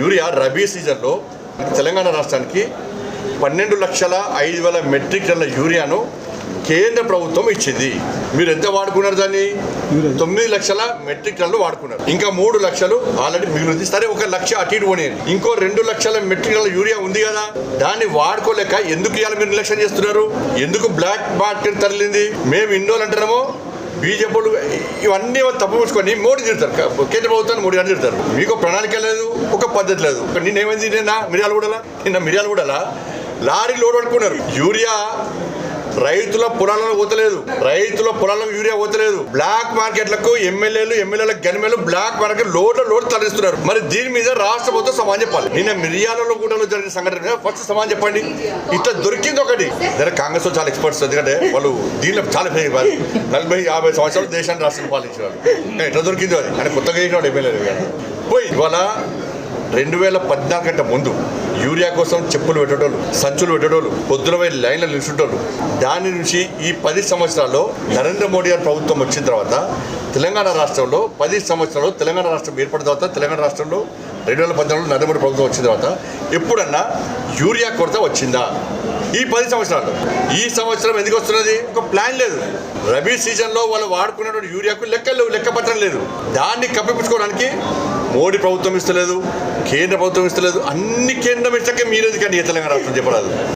Urea rabi సీజన్లో తెలంగాణ రాష్ట్రానికి 12,05,000 metric టన్నుల యూరియాను కేంద్ర ప్రభుత్వం ఇచ్చింది. మీరు ఎంత వాడుకున్నారు? దాన్ని 9 లక్షల మెట్రిక్ టన్నులు వాడుకున్నారు. ఇంకా 3 లక్షలు ఆల్రెడీ మిగిలింది. సరే, 1 లక్ష అటు ఇటు పోనీ. ఇంకో 2 లక్షల మెట్రిక్ టన్నుల యూరియా ఉంది కదా, దాన్ని వాడుకోలేక ఎందుకు ఇవాళ మీరు నిర్లక్ష్యం చేస్తున్నారు? ఎందుకు బ్లాక్ మార్కెట్ తరలింది? మేము ఇండోలు అంటున్నామో బీజేపీలు ఇవన్నీ తప్పుకొని మోడీ తిడతారు, కేంద్ర ప్రభుత్వాన్ని మోడీ అని తిడతారు. మీకు ప్రణాళిక లేదు, ఒక పద్ధతి లేదు. నిన్నేమైంది? నిన్న మిర్యాలగూడలా లారీ లోడ్ పట్టుకున్నారు. యూరియా రైతుల పొలాలకు పోతలేదు, రైతుల పొలాలకు యూరియా పోతలేదు. బ్లాక్ మార్కెట్లకు ఎమ్మెల్యేల గనిమేలు బ్లాక్ మార్కెట్ లోడ్ తరలిస్తున్నారు. మరి దీని మీద రాష్ట్ర ప్రభుత్వం సమాధానం చెప్పాలి. నిన్న మిర్యాలలో కూడా జరిగిన సంఘటన ఫస్ట్ సమాధానం చెప్పండి. ఇట్లా దొరికింది ఒకటి. కాంగ్రెస్ చాలా ఎక్స్పర్ట్స్, ఎందుకంటే వాళ్ళు దీనిలో చాలా 40-50 సంవత్సరాలు దేశాన్ని రాష్ట్రం పాలించేవాళ్ళు. ఎట్లా దొరికిందో అది ఆయన కొత్తగా చేసినాడు ఎమ్మెల్యేలు పోయి. ఇవాళ 2014 కంటే ముందు యూరియా కోసం చెప్పులు పెట్టేటోళ్ళు, సంచులు పెట్టేటోళ్ళు, పొద్దున పోయి లైన్లో నిల్చుంటోళ్ళు. దాని నుంచి ఈ 10 సంవత్సరాల్లో నరేంద్ర మోడీ గారి ప్రభుత్వం వచ్చిన తర్వాత తెలంగాణ రాష్ట్రంలో 10 సంవత్సరాలు తెలంగాణ రాష్ట్రం ఏర్పడిన తర్వాత తెలంగాణ రాష్ట్రంలో 2014లో నరేంద్ర మోడీ ప్రభుత్వం వచ్చిన తర్వాత ఎప్పుడన్నా యూరియా కొరత వచ్చిందా? ఈ 10 సంవత్సరాలు. ఈ సంవత్సరం ఎందుకు వస్తున్నది? ఒక ప్లాన్ లేదు. రబీ సీజన్లో వాళ్ళు వాడుకున్నటువంటి యూరియాకు లెక్కపత్రం లేదు. దాన్ని కప్పిపుచ్చుకోవడానికి మోడీ ప్రభుత్వం ఇస్తలేదు, కేంద్ర ప్రభుత్వం ఇస్తలేదు. అన్ని కేంద్రం ఇస్తాకే మీరు ఎందుకండి తెలంగాణ రాష్ట్రం చెప్పరాదు.